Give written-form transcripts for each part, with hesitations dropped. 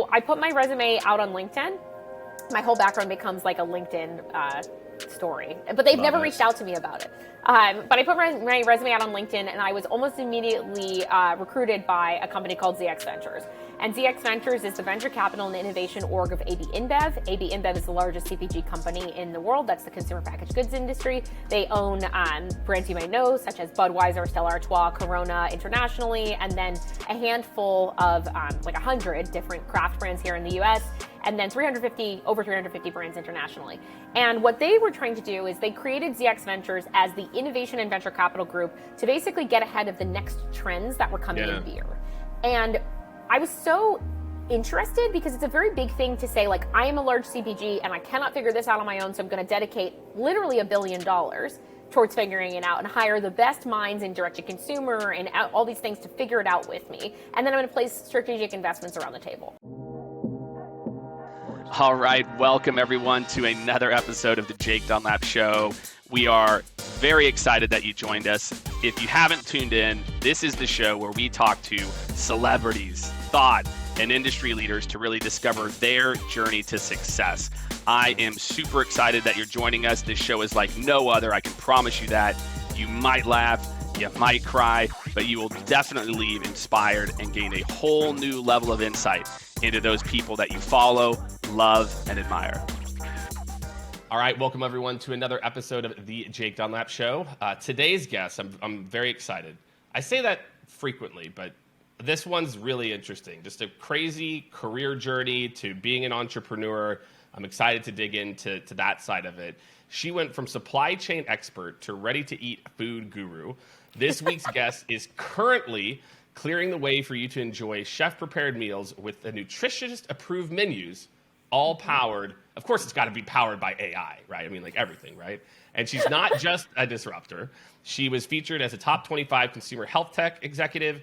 I put my resume out on LinkedIn. My whole background becomes like a LinkedIn story, but they've never reached out to me about it. But I put my resume out on LinkedIn, and I was almost immediately recruited by a company called ZX Ventures. And ZX Ventures is the venture capital and innovation org of AB InBev. AB InBev is the largest CPG company in the world. That's the consumer packaged goods industry. They own brands you might know, such as Budweiser, Stella Artois, Corona internationally, and then a handful of like 100 different craft brands here in the US, and then over 350 brands internationally. And what they were trying to do is they created ZX Ventures as the innovation and venture capital group to basically get ahead of the next trends that were coming in beer. And I was so interested because it's a very big thing to say, like, I am a large CPG and I cannot figure this out on my own, so I'm going to dedicate literally $1 billion towards figuring it out and hire the best minds in direct-to-consumer and all these things to figure it out with me. And then I'm going to place strategic investments around the table. All right, welcome everyone to another episode of the Jake Dunlap Show. We are very excited that you joined us. If you haven't tuned in, this is the show where we talk to celebrities, thought, and industry leaders to really discover their journey to success. I am super excited that you're joining us. This show is like no other. I can promise you that. You might laugh, you might cry, but you will definitely leave inspired and gain a whole new level of insight into those people that you follow, love, and admire. All right, welcome everyone to another episode of the Jake Dunlap Show. Today's guest, I'm very excited. I say that frequently, but this one's really interesting. Just a crazy career journey to being an entrepreneur. I'm excited to dig into that side of it. She went from supply chain expert to ready-to-eat food guru. This week's guest is currently clearing the way for you to enjoy chef-prepared meals with the nutritionist-approved menus, all powered. Of course, it's got to be powered by AI, right? I mean, like everything, right? And she's not just a disruptor. She was featured as a top 25 consumer health tech executive,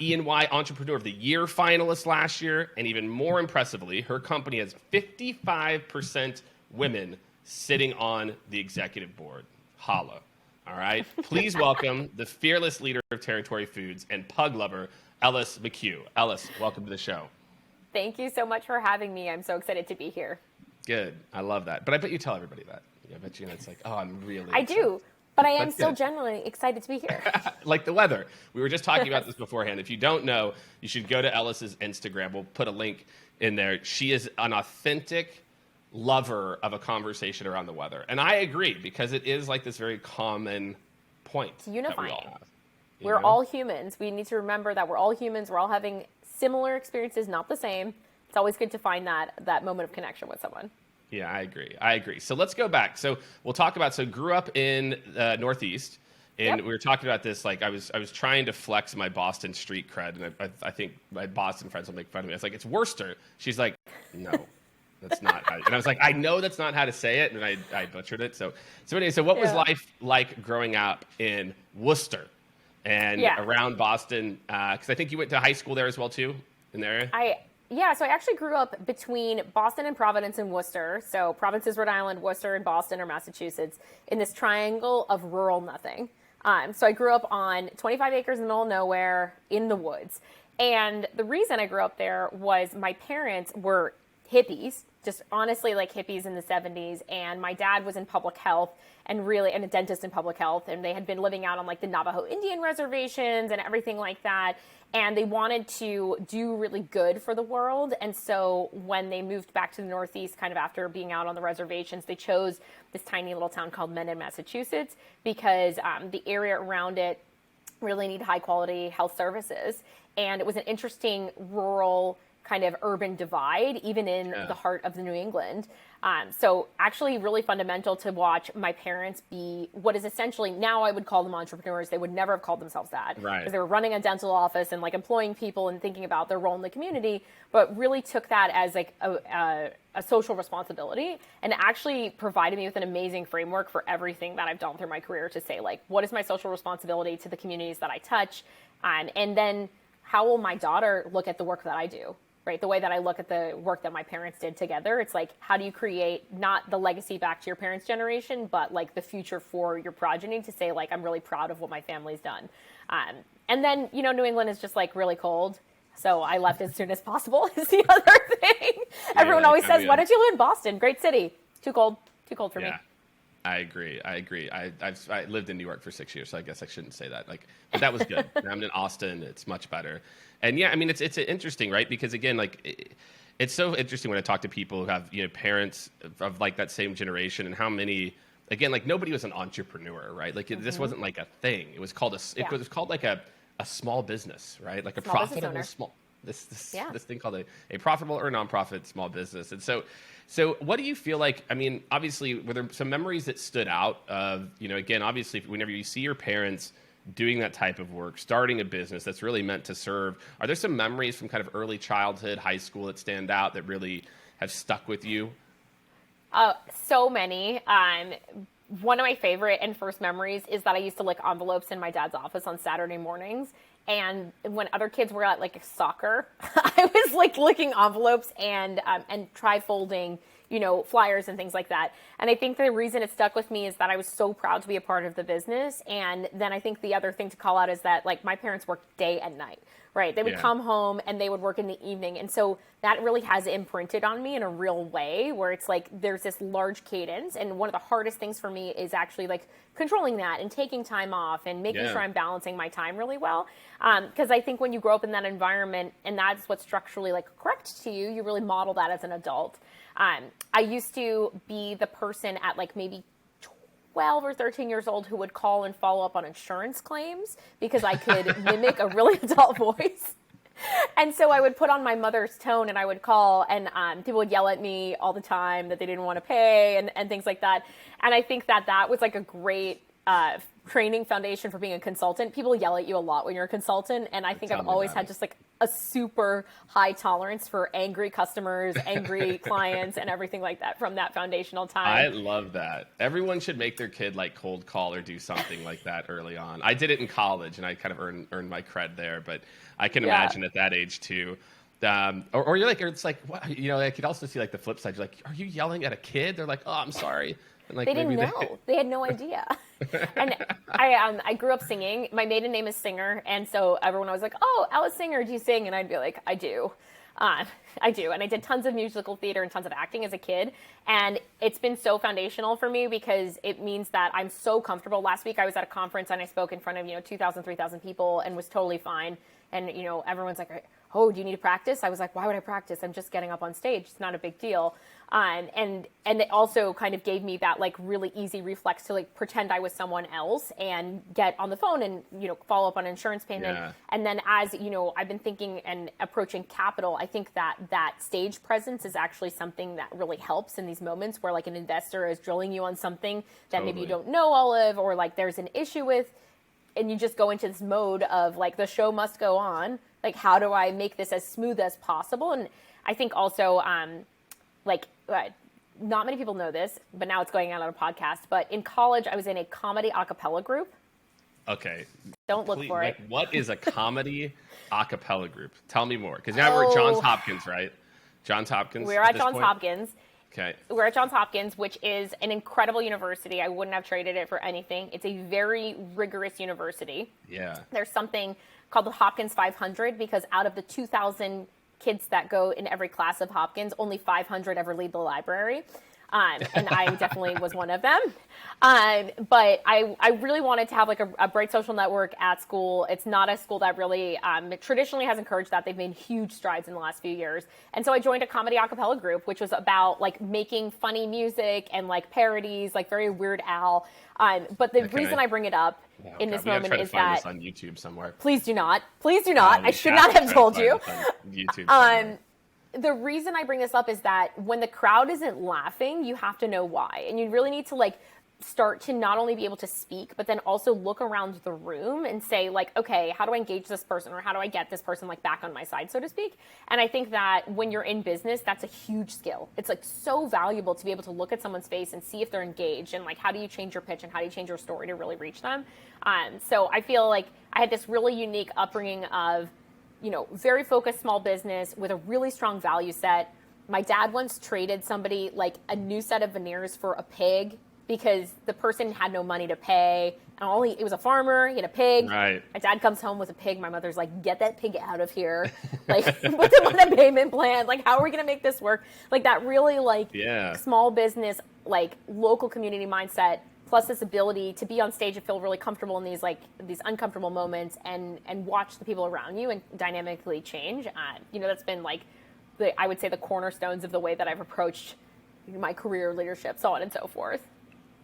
E&Y Entrepreneur of the Year Finalist last year, and even more impressively, her company has 55% women sitting on the executive board. Holla. All right. Please welcome the fearless leader of Territory Foods and pug lover, Ellis McCue. Ellis, welcome to the show. Thank you so much for having me. I'm so excited to be here. Good. I love that. But I bet you tell everybody that. I bet you it's like, oh, I'm really I excited. do, but I am still genuinely excited to be here. Like the weather. We were just talking about this beforehand. If you don't know, you should go to Ellis's Instagram. We'll put a link in there. She is an authentic lover of a conversation around the weather. And I agree, because it is like this very common point. It's unifying. That we all have, we're all humans. We need to remember that we're all humans. We're all having similar experiences, not the same. It's always good to find that moment of connection with someone. Yeah, I agree. So let's go back. So we'll talk about, grew up in Northeast, and we were talking about this, like I was trying to flex my Boston street cred, and I think my Boston friends will make fun of me. It's like, it's Worcester. She's like, no, that's not how. And I was like, I know that's not how to say it, and I butchered it. So anyway, what was life like growing up in Worcester and around Boston? Because I think you went to high school there as well too, in the area. So I actually grew up between Boston and Providence and Worcester. So Providence is Rhode Island, Worcester and Boston or Massachusetts, in this triangle of rural nothing. So I grew up on 25 acres in the middle of nowhere in the woods. And the reason I grew up there was my parents were hippies, just honestly like hippies in the 70s. And my dad was in public health and a dentist in public health. And they had been living out on like the Navajo Indian reservations and everything like that. And they wanted to do really good for the world. And so when they moved back to the Northeast, kind of after being out on the reservations, they chose this tiny little town called Mendon, Massachusetts, because the area around it really need high quality health services. And it was an interesting rural kind of urban divide, even in the heart of the New England. So actually really fundamental to watch my parents be what is essentially, now I would call them entrepreneurs. They would never have called themselves that. Right. Because they were running a dental office and like employing people and thinking about their role in the community, but really took that as like a social responsibility and actually provided me with an amazing framework for everything that I've done through my career to say, like, what is my social responsibility to the communities that I touch? And then how will my daughter look at the work that I do? Right? The way that I look at the work that my parents did together, it's like, how do you create not the legacy back to your parents' generation, but like the future for your progeny to say, like, I'm really proud of what my family's done. And then, New England is just like really cold. So I left as soon as possible is the other always says, why don't you live in Boston? Great city. Too cold for me. I agree. I lived in New York for 6 years, so I guess I shouldn't say that. But that was good. Now I'm in Austin. It's much better. And yeah, I mean, it's interesting, right? Because again, it's so interesting when I talk to people who have, parents of like that same generation, and how many, again, like nobody was an entrepreneur, right? Like this wasn't like a thing. It was called it was called like a small business, right? Like a profitable small, this thing called a profitable or nonprofit small business. And so what do you feel like? I mean, obviously, were there some memories that stood out of, again, obviously, whenever you see your parents doing that type of work, starting a business that's really meant to serve, are there some memories from kind of early childhood, high school that stand out that really have stuck with you? So many. One of my favorite and first memories is that I used to lick envelopes in my dad's office on Saturday mornings. And when other kids were at like soccer, I was like licking envelopes and tri-folding, flyers and things like that. And I think the reason it stuck with me is that I was so proud to be a part of the business. And then I think the other thing to call out is that like my parents worked day and night, right? They would come home and they would work in the evening. And so that really has imprinted on me in a real way, where it's like there's this large cadence. And one of the hardest things for me is actually like controlling that and taking time off and making sure I'm balancing my time really well. Because I think when you grow up in that environment and that's what's structurally like correct to you, you really model that as an adult. I used to be the person at like maybe 12 or 13 years old who would call and follow up on insurance claims because I could mimic a really adult voice. And so I would put on my mother's tone and I would call, and people would yell at me all the time that they didn't want to pay and things like that. And I think that was like a great training foundation for being a consultant. People yell at you a lot when you're a consultant. And I think I've always had just like a super high tolerance for angry customers, angry clients, and everything like that from that foundational time. I love that. Everyone should make their kid like cold call or do something like that early on. I did it in college and I kind of earned my cred there, but I can imagine at that age too. Or you're like, or it's like, what, I could also see like the flip side. You're like, are you yelling at a kid? They're like, oh, I'm sorry. And like, they didn't know. They had no idea. And I grew up singing. My maiden name is Singer. And so everyone was like, oh, Alice Singer, do you sing? And I'd be like, I do. I do. And I did tons of musical theater and tons of acting as a kid. And it's been so foundational for me because it means that I'm so comfortable. Last week I was at a conference and I spoke in front of, 2,000, 3,000 people and was totally fine. And, everyone's like, oh, do you need to practice? I was like, why would I practice? I'm just getting up on stage. It's not a big deal. And it also kind of gave me that like really easy reflex to like pretend I was someone else and get on the phone and, follow up on insurance payment. Yeah. And then as, I've been thinking and approaching capital, I think that stage presence is actually something that really helps in these moments where like an investor is drilling you on something that maybe you don't know all of, or like there's an issue with, and you just go into this mode of like, the show must go on. Like, how do I make this as smooth as possible? And I think also, not many people know this, but now it's going out on a podcast. But in college, I was in a comedy a cappella group. Okay. Don't look for it. What is a comedy a cappella group? Tell me more. Because now we're at Johns Hopkins, right? Johns Hopkins. We're at Johns Hopkins. Okay. We're at Johns Hopkins, which is an incredible university. I wouldn't have traded it for anything. It's a very rigorous university. Yeah. There's something called the Hopkins 500 because out of the 2,000 kids that go in every class of Hopkins, only 500 ever leave the library. And I definitely was one of them. But I really wanted to have like a bright social network at school. It's not a school that really traditionally has encouraged that. They've made huge strides in the last few years. And so I joined a comedy a cappella group, which was about like making funny music and like parodies, like very Weird Al. But the reason I bring it up in this moment is that this on YouTube somewhere. Please do not. Please do not. I should not have told you. YouTube. The reason I bring this up is that when the crowd isn't laughing, you have to know why. And you really need to like start to not only be able to speak, but then also look around the room and say like, okay, how do I engage this person, or how do I get this person like back on my side, so to speak? And I think that when you're in business, that's a huge skill. It's like so valuable to be able to look at someone's face and see if they're engaged, and like, how do you change your pitch and how do you change your story to really reach them? So I feel like I had this really unique upbringing of, very focused small business with a really strong value set. My dad once traded somebody like a new set of veneers for a pig because the person had no money to pay. and it was a farmer, he had a pig. Right. My dad comes home with a pig. My mother's like, get that pig out of here. Like, put them on a payment plan. Like, how are we going to make this work? Like, that really, like, small business, like, local community mindset, plus this ability to be on stage and feel really comfortable in these, like, these uncomfortable moments and watch the people around you and dynamically change. You know, that's been, like, I would say the cornerstones of the way that I've approached my career, leadership, so on and so forth.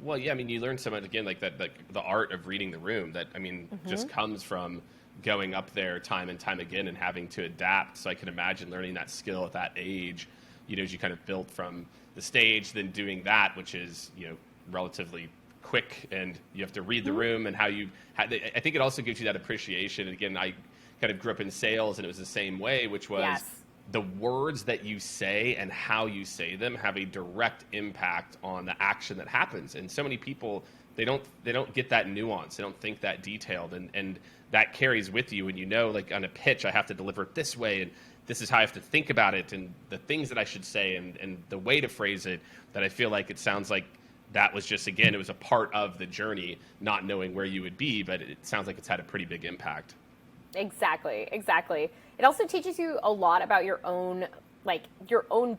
Well, yeah, I mean, you learn so much, again, like that, the art of reading the room that, I mean, just comes from going up there time and time again and having to adapt. So I can imagine learning that skill at that age, you know, as you kind of built from the stage, then doing that, which is, you know, relatively quick, and you have to read the room and I think it also gives you that appreciation. And again, I kind of grew up in sales, and it was the same way, which was the words that you say and how you say them have a direct impact on the action that happens. And so many people, they don't get that nuance. They don't think that detailed, and that carries with you. And you know, like on a pitch, I have to deliver it this way, and this is how I have to think about it, and the things that I should say, and the way to phrase it, that I feel like it sounds like that was just, again, it was a part of the journey, not knowing where you would be, but it sounds like it's had a pretty big impact. Exactly. It also teaches you a lot about your own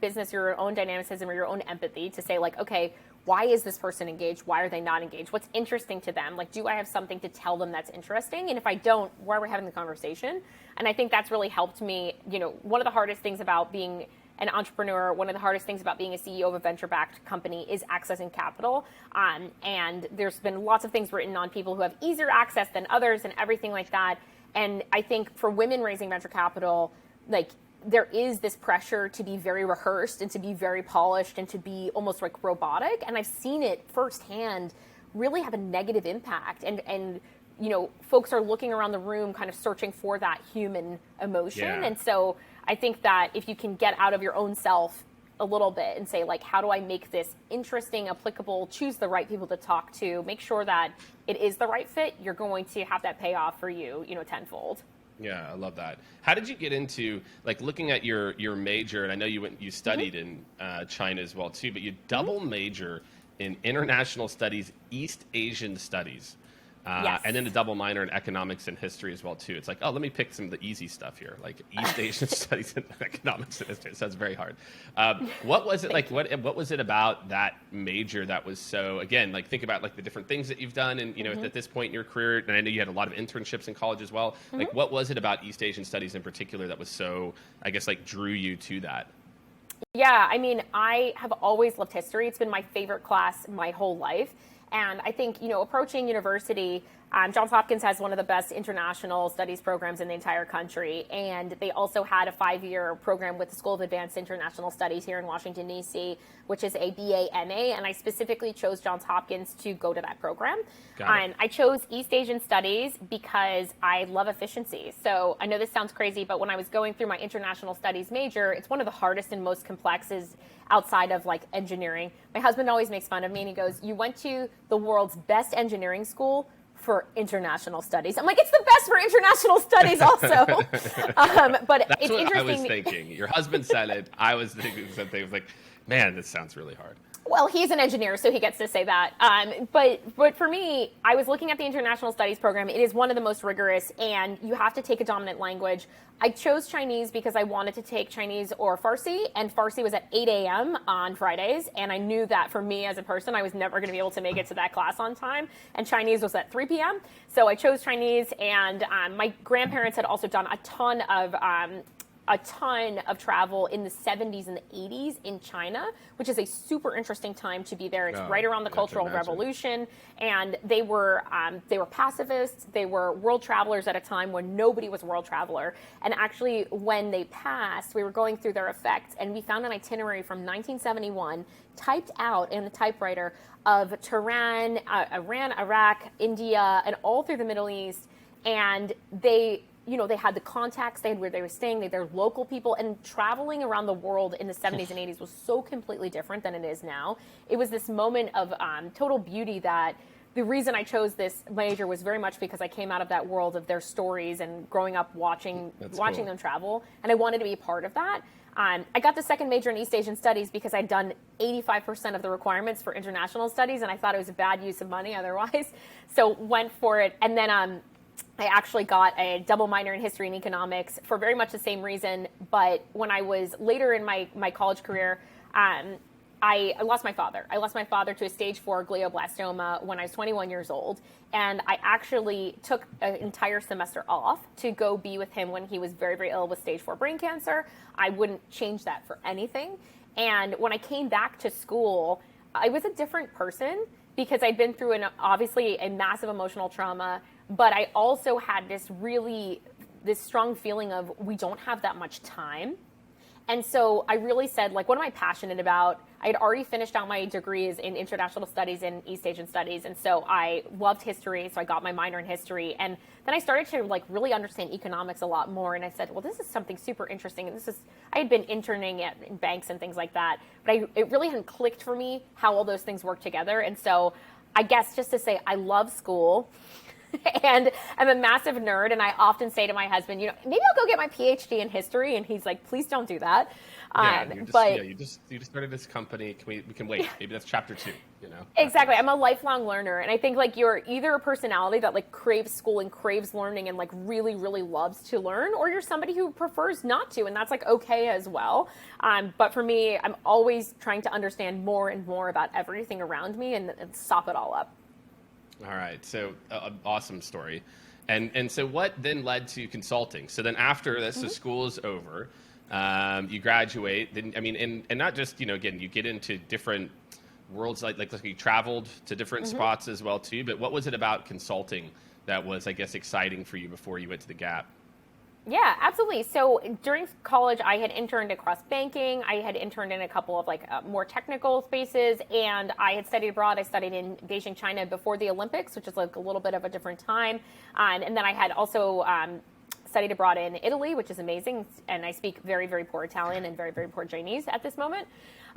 business, your own dynamicism, or your own empathy to say, like, okay, why is this person engaged? Why are they not engaged? What's interesting to them? Like, do I have something to tell them that's interesting? And if I don't, why are we having the conversation? And I think that's really helped me. You know, one of the hardest things about being an entrepreneur, one of the hardest things about being a CEO of a venture-backed company is accessing capital. And there's been lots of things written on people who have easier access than others and everything like that. And I think for women raising venture capital, like, there is this pressure to be very rehearsed and to be very polished and to be almost like robotic. And I've seen it firsthand really have a negative impact. And you know, folks are looking around the room kind of searching for that human emotion. Yeah. And so I think that if you can get out of your own self a little bit and say, like, how do I make this interesting, applicable, choose the right people to talk to, make sure that it is the right fit, you're going to have that payoff for you, you know, tenfold. Yeah, I love that. How did you get into, like, looking at your major, and I know you studied in China as well too, but you double major in international studies, East Asian studies. And then a double minor in economics and history as well too. It's like, oh, let me pick some of the easy stuff here, like East Asian studies and economics and history. It sounds very hard. What was it like? What was it about that major that was so? Again, like, think about like the different things that you've done, and you know, at this point in your career, and I know you had a lot of internships in college as well. Like, what was it about East Asian studies in particular that was so, I guess, like, drew you to that? Yeah, I mean, I have always loved history. It's been my favorite class my whole life. And I think, you know, approaching university, Johns Hopkins has one of the best international studies programs in the entire country. And they also had a 5-year program with the School of Advanced International Studies here in Washington, D.C., which is a BA-MA. And I specifically chose Johns Hopkins to go to that program. I chose East Asian Studies because I love efficiency. So I know this sounds crazy, but when I was going through my international studies major, it's one of the hardest and most complex outside of, like, engineering. My husband always makes fun of me, and he goes, you went to the world's best engineering school for international studies. I'm like, it's the best for international studies also. But that's it's what interesting. I was thinking. Your husband said it. I was thinking something. I was like, man, this sounds really hard. Well, he's an engineer, so he gets to say that. But for me, I was looking at the International Studies program. It is one of the most rigorous, and you have to take a dominant language. I chose Chinese because I wanted to take Chinese or Farsi, and Farsi was at 8 a.m. on Fridays, and I knew that for me as a person, I was never going to be able to make it to that class on time, and Chinese was at 3 p.m. So I chose Chinese, and my grandparents had also done a ton of travel in the 70s and the 80s in China, which is a super interesting time to be there. It's right around the Cultural Revolution, and they were pacifists. They were world travelers at a time when nobody was a world traveler. And actually, when they passed, we were going through their effects, and we found an itinerary from 1971 typed out in a typewriter of Tehran, Iran, Iraq, India, and all through the Middle East. And they had the contacts, they had where they were staying, they're local people, and traveling around the world in the 70s and 80s was so completely different than it is now. It was this moment of total beauty that the reason I chose this major was very much because I came out of that world of their stories and growing up watching cool. them travel, and I wanted to be a part of that. I got the second major in East Asian Studies because I'd done 85% of the requirements for international studies, and I thought it was a bad use of money otherwise, so went for it. And then I actually got a double minor in history and economics for very much the same reason, but when I was later in my college career, I lost my father. I lost my father to a stage 4 glioblastoma when I was 21 years old. And I actually took an entire semester off to go be with him when he was very, very ill with stage 4 brain cancer. I wouldn't change that for anything. And when I came back to school, I was a different person because I'd been through obviously a massive emotional trauma, but I also had this strong feeling of we don't have that much time. And so I really said, like, what am I passionate about? I had already finished out my degrees in international studies and East Asian studies. And so I loved history. So I got my minor in history. And then I started to like really understand economics a lot more. And I said, well, this is something super interesting. And I had been interning in banks and things like that, but it really hadn't clicked for me how all those things work together. And so I guess just to say, I love school. And I'm a massive nerd, and I often say to my husband, maybe I'll go get my PhD in history, and he's like, please don't do that. You just started this company. We can wait. Maybe that's chapter 2. Exactly. I'm a lifelong learner, and I think like you're either a personality that like craves school and craves learning and like really, really loves to learn, or you're somebody who prefers not to, and that's like okay as well. But for me, I'm always trying to understand more and more about everything around me and sop it all up. All right, so awesome story. And so what then led to consulting? So then after this, so school is over, you graduate, then, and not just, again, you get into different worlds, like you traveled to different spots as well too, but what was it about consulting that was, I guess, exciting for you before you went to the Gap? Yeah, absolutely. So during college, I had interned across banking. I had interned in a couple of more technical spaces, and I had studied abroad. I studied in Beijing, China before the Olympics, which is like a little bit of a different time. And then I had also studied abroad in Italy, which is amazing. And I speak very, very poor Italian and very, very poor Chinese at this moment.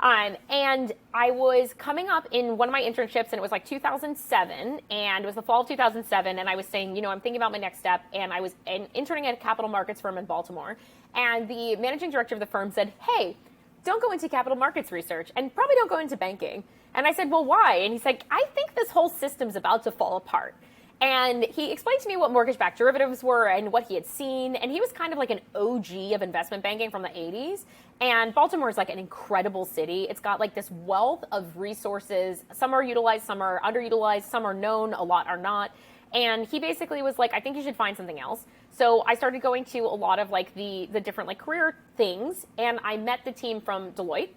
And I was coming up in one of my internships, and it was like 2007, and it was the fall of 2007, and I was saying, I'm thinking about my next step, and I was interning at a capital markets firm in Baltimore, and the managing director of the firm said, hey, don't go into capital markets research, and probably don't go into banking. And I said, well, why? And he's like, I think this whole system's about to fall apart. And he explained to me what mortgage-backed derivatives were and what he had seen. And he was kind of like an OG of investment banking from the 80s. And Baltimore is like an incredible city. It's got like this wealth of resources. Some are utilized, some are underutilized, some are known, a lot are not. And he basically was like, I think you should find something else. So I started going to a lot of like the different like career things. And I met the team from Deloitte.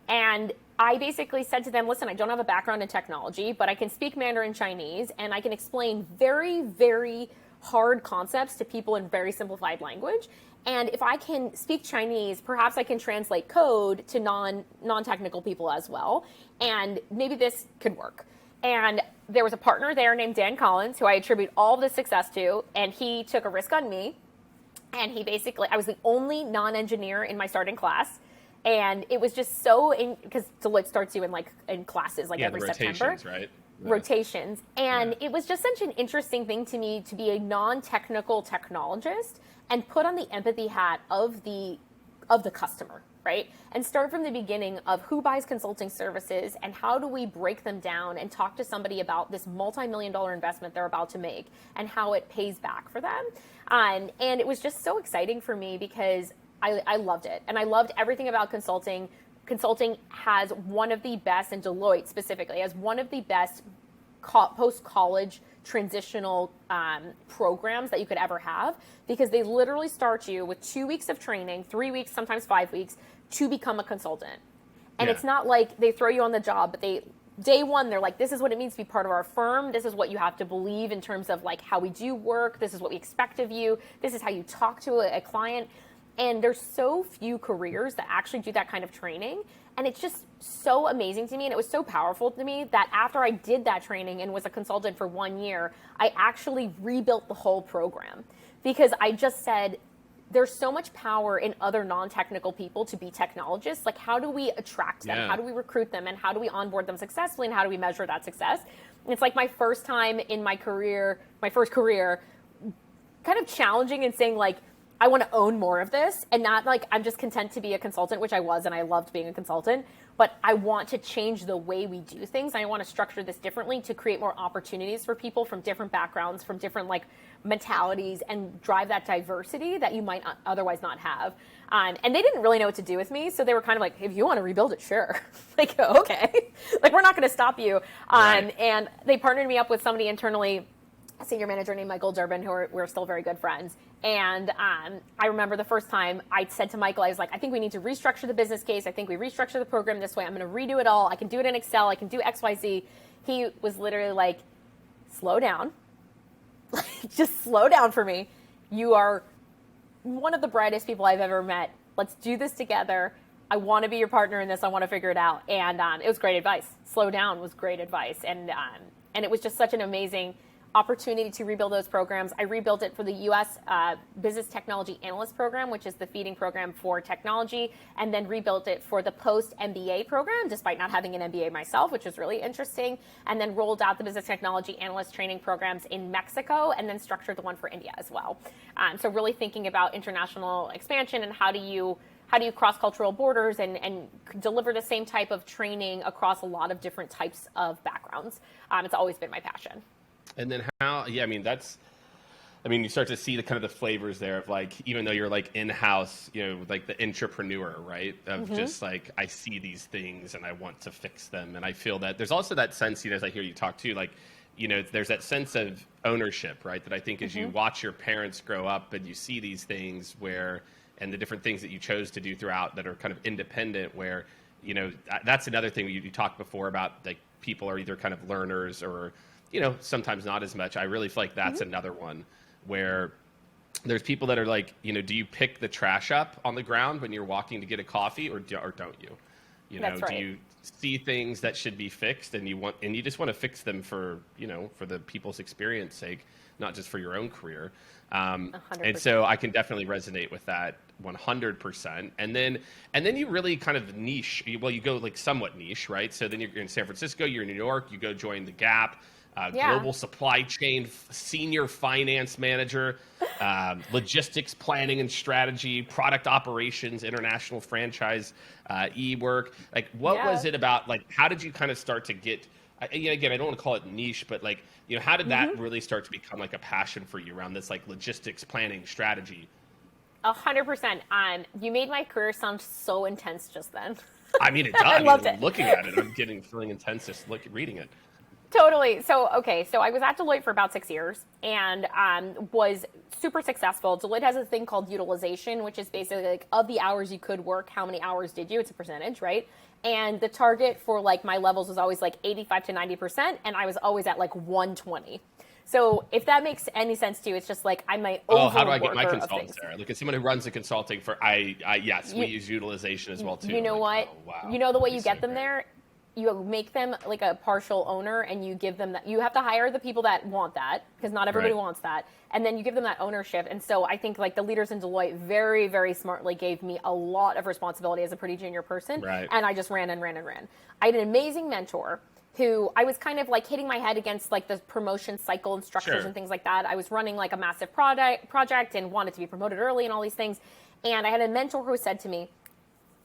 And I basically said to them, listen, I don't have a background in technology, but I can speak Mandarin Chinese, and I can explain very, very hard concepts to people in very simplified language. And if I can speak Chinese, perhaps I can translate code to non-technical people as well. And maybe this could work. And there was a partner there named Dan Collins, who I attribute all of this success to, and he took a risk on me. And I was the only non-engineer in my starting class. And it was just because Deloitte starts you in classes every September. Right? Rotations. And it was just such an interesting thing to me to be a non-technical technologist and put on the empathy hat of the customer, right? And start from the beginning of who buys consulting services and how do we break them down and talk to somebody about this multi-million-dollar investment they're about to make and how it pays back for them. And it was just so exciting for me because I loved it. And I loved everything about consulting. Consulting has one of the best, and Deloitte specifically, has one of the best post-college transitional programs that you could ever have, because they literally start you with 2 weeks of training, 3 weeks, sometimes 5 weeks, to become a consultant. And it's not like they throw you on the job, but day one, they're like, this is what it means to be part of our firm. This is what you have to believe in terms of like how we do work. This is what we expect of you. This is how you talk to a client. And there's so few careers that actually do that kind of training. And it's just so amazing to me. And it was so powerful to me that after I did that training and was a consultant for 1 year, I actually rebuilt the whole program, because I just said, there's so much power in other non-technical people to be technologists. Like, how do we attract them? How do we recruit them? And how do we onboard them successfully? And how do we measure that success? It's like my first time in my career, my first career, kind of challenging and saying like, I want to own more of this, and not like I'm just content to be a consultant, which I was, and I loved being a consultant, but I want to change the way we do things. I want to structure this differently to create more opportunities for people from different backgrounds, from different like mentalities, and drive that diversity that you might otherwise not have. And they didn't really know what to do with me, so they were kind of like, if you want to rebuild it, sure. Like, okay. Like, we're not going to stop you. Right. And they partnered me up with somebody internally, a senior manager named Michael Durbin, who we're still very good friends. And I remember the first time I said to Michael, I was like, I think we need to restructure the business case. I think we restructure the program this way. I'm going to redo it all. I can do it in Excel. I can do X, Y, Z. He was literally like, slow down. Just slow down for me. You are one of the brightest people I've ever met. Let's do this together. I want to be your partner in this. I want to figure it out. And it was great advice. Slow down was great advice. And it was just such an amazing opportunity to rebuild those programs. I rebuilt it for the U.S. Business Technology Analyst Program, which is the feeding program for technology, and then rebuilt it for the post-MBA program, despite not having an MBA myself, which was really interesting, and then rolled out the Business Technology Analyst training programs in Mexico, and then structured the one for India as well. So really thinking about international expansion and how do you cross cultural borders and deliver the same type of training across a lot of different types of backgrounds. It's always been my passion. And then you start to see the kind of the flavors there of like, even though you're like in-house, like the entrepreneur, right? Of just like, I see these things and I want to fix them. And I feel that there's also that sense, as I hear you talk too, like, there's that sense of ownership, right? That I think as you watch your parents grow up and you see these things and the different things that you chose to do throughout that are kind of independent where, that's another thing you talked before about, like people are either kind of learners or, sometimes not as much. I really feel like that's another one where there's people that are like, do you pick the trash up on the ground when you're walking to get a coffee or don't you? That's right. Do you see things that should be fixed and you just want to fix them for the people's experience sake, not just for your own career. 100%. And so I can definitely resonate with that 100%. And then you really kind of niche. Well, you go like somewhat niche, right? So then you're in San Francisco, you're in New York, you go join the Gap. Global supply chain, senior finance manager, logistics planning and strategy, product operations, international franchise, e-work. Like, what was it about? Like, how did you kind of start to get? Again, I don't want to call it niche, but like, how did that really start to become like a passion for you around this like logistics planning strategy? 100%. You made my career sound so intense just then. I mean, it does. I loved it. Looking at it, I'm feeling intense just reading it. Totally. So I was at Deloitte for about 6 years and was super successful. Deloitte has a thing called utilization, which is basically like of the hours you could work, how many hours did you? It's a percentage, right? And the target for like my levels was always like 85 to 90%, and I was always at like 120. So if that makes any sense to you, it's just like I'm my overworker. How do I get my consultants there? Look, as someone who runs the consulting for, yes, we use utilization as well too. You know what? Oh, wow. You know the way you get them there? You make them like a partial owner and you give them that. You have to hire the people that want that because not everybody wants that. And then you give them that ownership. And so I think like the leaders in Deloitte very, very smartly gave me a lot of responsibility as a pretty junior person. Right. And I just ran and ran and ran. I had an amazing mentor who I was kind of like hitting my head against like the promotion cycle and structures and things like that. I was running like a massive project and wanted to be promoted early and all these things. And I had a mentor who said to me,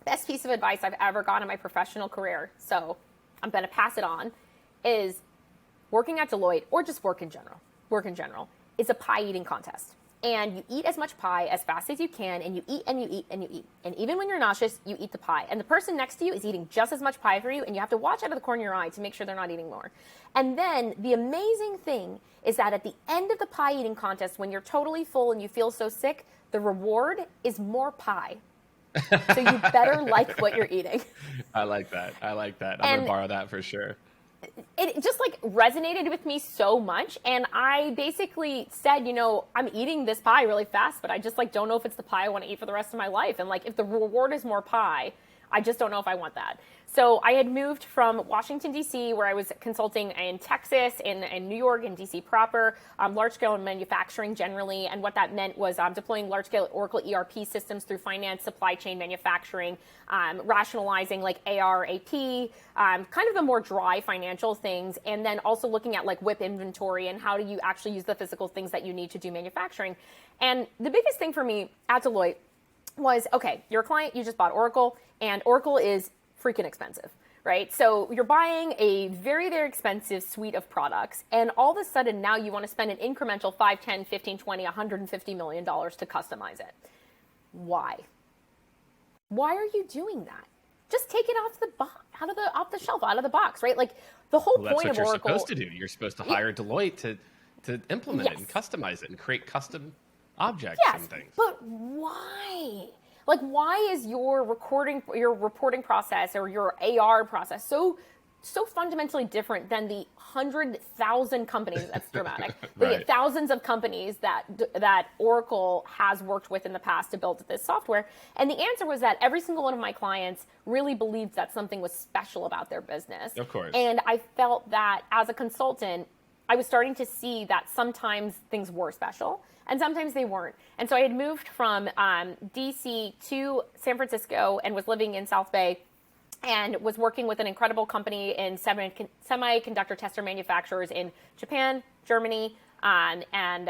best piece of advice I've ever gotten in my professional career, so I'm going to pass it on, is working at Deloitte or just work in general is a pie eating contest. And you eat as much pie as fast as you can, and you eat and you eat and you eat. And even when you're nauseous, you eat the pie. And the person next to you is eating just as much pie for you, and you have to watch out of the corner of your eye to make sure they're not eating more. And then the amazing thing is that at the end of the pie eating contest, when you're totally full and you feel so sick, the reward is more pie. So you better like what you're eating. I like that. I'm going to borrow that for sure. It just like resonated with me so much. And I basically said, I'm eating this pie really fast, but I just like don't know if it's the pie I want to eat for the rest of my life. And like, if the reward is more pie, I just don't know if I want that. So I had moved from Washington, D.C., where I was consulting in Texas, in New York, and D.C. proper, large-scale manufacturing generally. And what that meant was deploying large-scale Oracle ERP systems through finance, supply chain, manufacturing, rationalizing like AR, AP, kind of the more dry financial things, and then also looking at like WIP inventory and how do you actually use the physical things that you need to do manufacturing. And the biggest thing for me at Deloitte was, okay, you're a client, you just bought Oracle, and Oracle is freaking expensive, right? So you're buying a very, very expensive suite of products, and all of a sudden now you want to spend an incremental 5, 10, 15, 20, $150 million to customize it. Why? Why are you doing that? Just take it off the shelf, out of the box, right? Like the whole point of Oracle. That's what you're supposed to do. You're supposed to hire Deloitte to implement it and customize it and create custom objects and things. But why? Like, why is your reporting process or your AR process so fundamentally different than the 100,000 companies? That's dramatic. Right. The thousands of companies that Oracle has worked with in the past to build this software. And the answer was that every single one of my clients really believed that something was special about their business. Of course. And I felt that as a consultant, I was starting to see that sometimes things were special and sometimes they weren't. And so I had moved from DC to San Francisco and was living in South Bay and was working with an incredible company in semiconductor tester manufacturers in Japan, Germany, and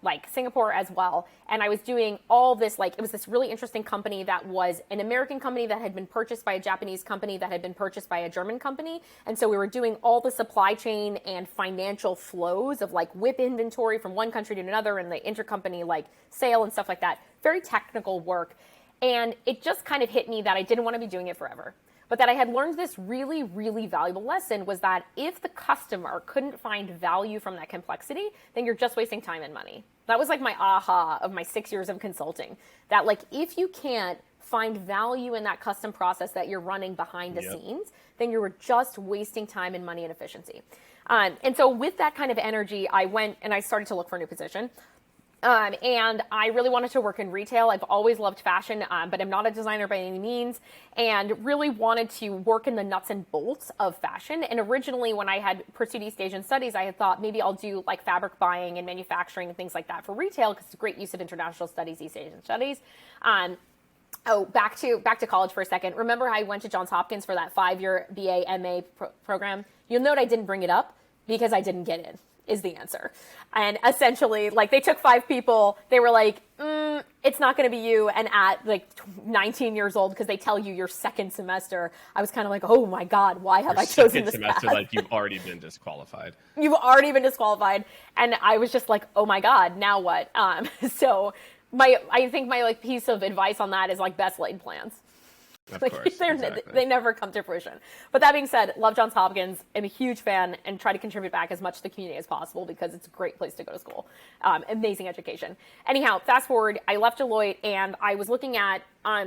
like Singapore as well. And I was doing all this, like, it was this really interesting company that was an American company that had been purchased by a Japanese company that had been purchased by a German company. And so we were doing all the supply chain and financial flows of like WIP inventory from one country to another and the intercompany like sale and stuff like that. Very technical work. And it just kind of hit me that I didn't want to be doing it forever. But that I had learned this really, really valuable lesson was that if the customer couldn't find value from that complexity, then you're just wasting time and money. That was like my aha of my 6 years of consulting. That like, if you can't find value in that custom process that you're running behind the scenes, then you're just wasting time and money and efficiency. And so with that kind of energy, I went and I started to look for a new position. And I really wanted to work in retail. I've always loved fashion, but I'm not a designer by any means, and really wanted to work in the nuts and bolts of fashion. And originally, when I had pursued East Asian studies, I had thought maybe I'll do like fabric buying and manufacturing and things like that for retail, because it's a great use of international studies, East Asian studies. Back to college for a second. Remember I went to Johns Hopkins for that 5-year BA MA program? You'll note I didn't bring it up because I didn't get in. Is the answer. And essentially, like, they took 5 people, they were like, it's not going to be you. And at like 19 years old, because they tell you your second semester, I was kind of like, oh my God, why have I chosen this semester? path? Like, you've already been disqualified. You've already been disqualified. And I was just like, oh my God, now what? So I think my like piece of advice on that is like best laid plans. Of like, course, exactly. They never come to fruition. But that being said, love Johns Hopkins. I'm a huge fan and try to contribute back as much to the community as possible because it's a great place to go to school. Amazing education. Anyhow, fast forward, I left Deloitte and I was looking at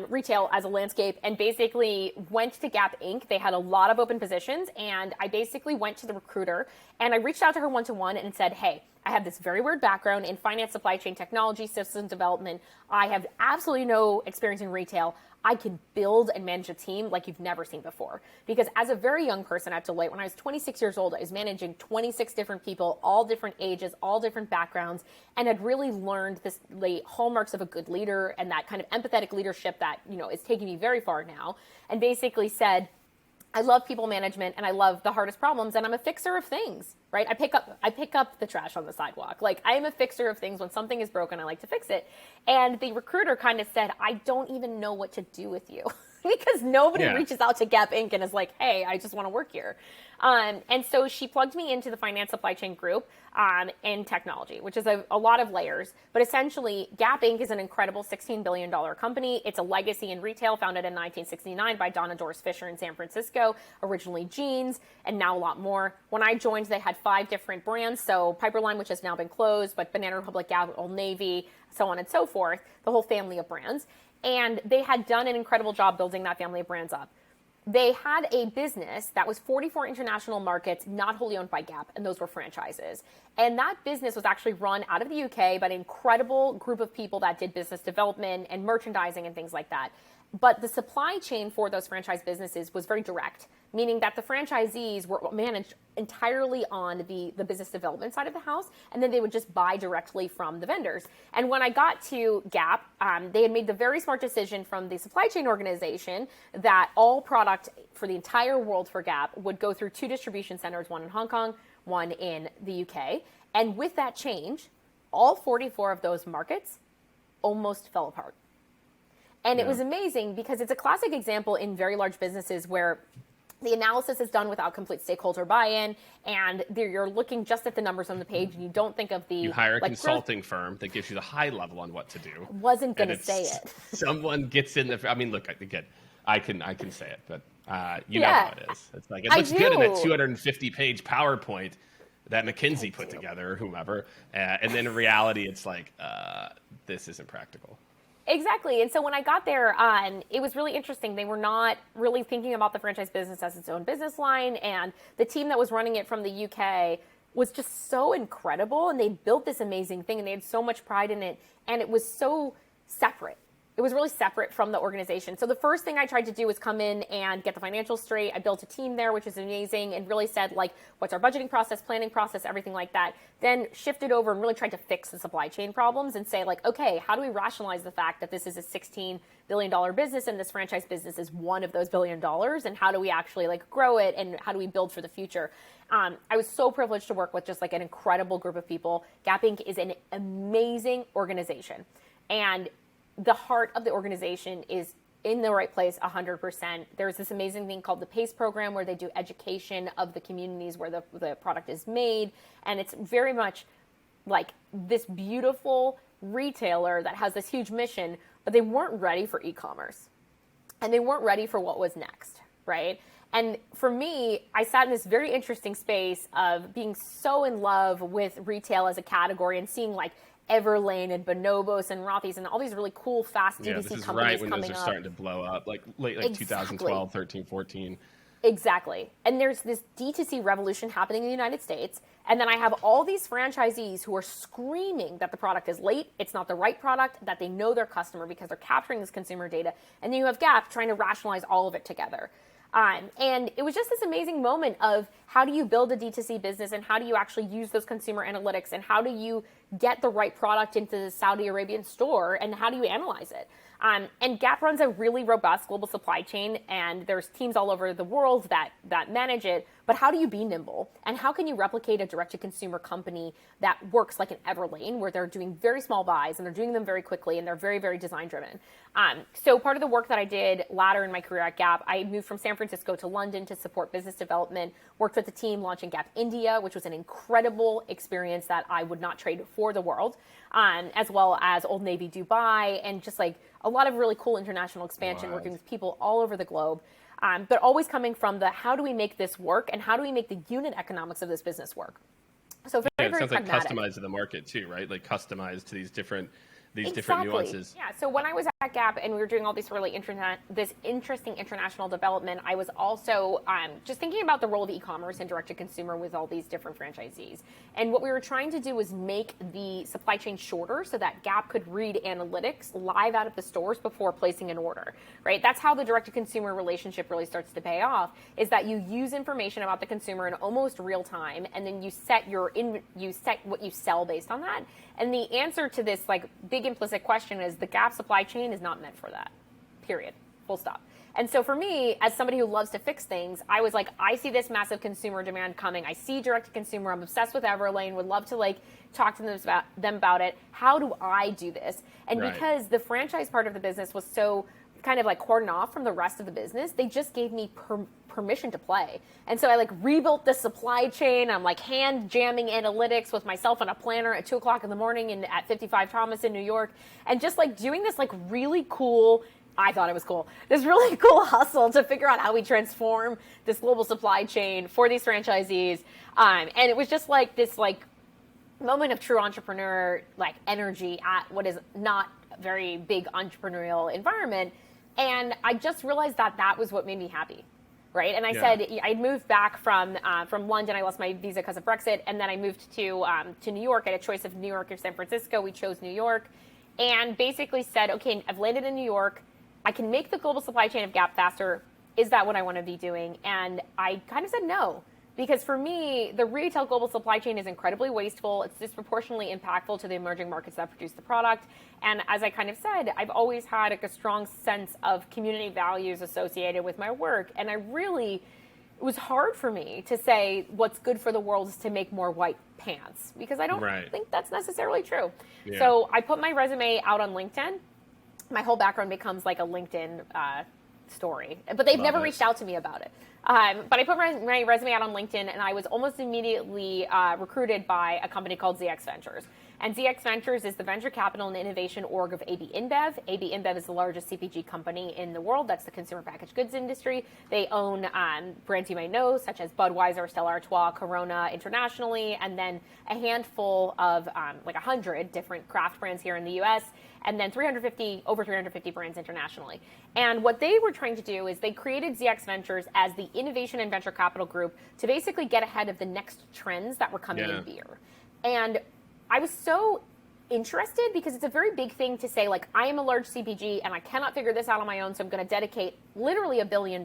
retail as a landscape and basically went to Gap Inc. They had a lot of open positions, and I basically went to the recruiter and I reached out to her one-to-one and said, hey, I have this very weird background in finance, supply chain, technology, systems development. I have absolutely no experience in retail. I can build and manage a team like you've never seen before. Because as a very young person at Deloitte, when I was 26 years old, I was managing 26 different people, all different ages, all different backgrounds, and had really learned the hallmarks of a good leader and that kind of empathetic leadership that, you know, is taking me very far now. And basically said, I love people management and I love the hardest problems, and I'm a fixer of things, right? I pick up the trash on the sidewalk. Like, I am a fixer of things. When something is broken, I like to fix it. And the recruiter kind of said, I don't even know what to do with you because nobody reaches out to Gap Inc. and is like, hey, I just want to work here. And so she plugged me into the finance supply chain group in technology, which is a lot of layers. But essentially, Gap Inc. is an incredible $16 billion company. It's a legacy in retail, founded in 1969 by Donna Doris Fisher in San Francisco, originally jeans, and now a lot more. When I joined, they had 5 different brands. So Piperline, which has now been closed, but Banana Republic, Gap, Old Navy, so on and so forth, the whole family of brands. And they had done an incredible job building that family of brands up. They had a business that was 44 international markets, not wholly owned by Gap, and those were franchises. And that business was actually run out of the UK by an incredible group of people that did business development and merchandising and things like that. But the supply chain for those franchise businesses was very direct, meaning that the franchisees were managed entirely on the business development side of the house, and then they would just buy directly from the vendors. And when I got to Gap, they had made the very smart decision from the supply chain organization that all product for the entire world for Gap would go through 2 distribution centers, one in Hong Kong, one in the UK. And with that change, all 44 of those markets almost fell apart. And it was amazing because it's a classic example in very large businesses where the analysis is done without complete stakeholder buy-in, and you're looking just at the numbers on the page, and you don't think of the... You hire a consulting firm that gives you the high level on what to do. Wasn't going to say it. Someone gets in the... I mean, look, again, I can say it, but you know how it is. It's like, it looks good in that 250-page PowerPoint that McKinsey put together, or whomever, and then in reality, it's like, this isn't practical. Exactly. And so when I got there, it was really interesting. They were not really thinking about the franchise business as its own business line. And the team that was running it from the UK was just so incredible. And they built this amazing thing and they had so much pride in it. And it was so separate. It was really separate from the organization. So the first thing I tried to do was come in and get the financials straight. I built a team there, which is amazing, and really said, like, what's our budgeting process, planning process, everything like that. Then shifted over and really tried to fix the supply chain problems and say, like, okay, how do we rationalize the fact that this is a $16 billion business and this franchise business is one of those $1 billion? And how do we actually, like, grow it and how do we build for the future? I was so privileged to work with just, like, an incredible group of people. Gap Inc. is an amazing organization. And the heart of the organization is in the right place 100%. There's this amazing thing called the PACE program where they do education of the communities where the product is made. And it's very much like this beautiful retailer that has this huge mission, but they weren't ready for e-commerce. And they weren't ready for what was next, right? And for me, I sat in this very interesting space of being so in love with retail as a category and seeing like Everlane and Bonobos and Rothy's and all these really cool, fast DTC companies coming up. Yeah, this is right when those are starting to blow up, like late 2012, 13, 14. Exactly. And there's this D2C revolution happening in the United States. And then I have all these franchisees who are screaming that the product is late, it's not the right product, that they know their customer because they're capturing this consumer data. And then you have Gap trying to rationalize all of it together. And it was just this amazing moment of how do you build a D2C business and how do you actually use those consumer analytics and how do you get the right product into the Saudi Arabian store and how do you analyze it? And Gap runs a really robust global supply chain and there's teams all over the world that manage it. But how do you be nimble? And how can you replicate a direct-to-consumer company that works like an Everlane where they're doing very small buys and they're doing them very quickly and they're very, very design-driven? So part of the work that I did later in my career at Gap, I moved from San Francisco to London to support business development, worked with the team launching Gap India, which was an incredible experience that I would not trade for the world, as well as Old Navy Dubai and just like a lot of really cool international expansion, working with people all over the globe. But always coming from the how do we make this work and how do we make the unit economics of this business work? So very, very it sounds pragmatic. Like customized to the market too, right? Like customized to these different Exactly. nuances. Yeah. So when I was at Gap and we were doing all these really this interesting international development, I was also just thinking about the role of e-commerce and direct-to-consumer with all these different franchisees. And what we were trying to do was make the supply chain shorter so that Gap could read analytics live out of the stores before placing an order, right? That's how the direct-to-consumer relationship really starts to pay off, is that you use information about the consumer in almost real time, and then you set what you sell based on that. And the answer to this like big implicit question is the Gap supply chain is not meant for that, period, full stop. And so for me, as somebody who loves to fix things, I was like, I see this massive consumer demand coming. I see direct to consumer. I'm obsessed with Everlane, would love to like talk to them about it. How do I do this? And because the franchise part of the business was so kind of like cordoned off from the rest of the business, they just gave me permission to play. And so I like rebuilt the supply chain. I'm like hand jamming analytics with myself on a planner at 2:00 in the morning and at 55 Thomas in New York. And just like doing this like really cool, I thought it was cool, this really cool hustle to figure out how we transform this global supply chain for these franchisees. And it was just like this like moment of true entrepreneur like energy at what is not a very big entrepreneurial environment. And I just realized that was what made me happy. Right. And I said I'd moved back from London. I lost my visa because of Brexit. And then I moved to New York. I had a choice of New York or San Francisco. We chose New York and basically said, OK, I've landed in New York. I can make the global supply chain of Gap faster. Is that what I want to be doing? And I kind of said no. Because for me, the retail global supply chain is incredibly wasteful. It's disproportionately impactful to the emerging markets that produce the product. And as I kind of said, I've always had a strong sense of community values associated with my work. And it was hard for me to say what's good for the world is to make more white pants, because I don't think that's necessarily true. Yeah. So I put my resume out on LinkedIn. My whole background becomes like a LinkedIn story, but they've never reached out to me about it. But I put my resume out on LinkedIn, and I was almost immediately recruited by a company called ZX Ventures. And ZX Ventures is the venture capital and innovation org of AB InBev. AB InBev is the largest CPG company in the world. That's the consumer packaged goods industry. They own brands you may know, such as Budweiser, Stella Artois, Corona internationally, and then a handful of like 100 different craft brands here in the U.S., and then over 350 brands internationally. And what they were trying to do is they created ZX Ventures as the innovation and venture capital group to basically get ahead of the next trends that were coming in beer. And I was so interested because it's a very big thing to say, like, I am a large CPG and I cannot figure this out on my own, so I'm going to dedicate literally $1 billion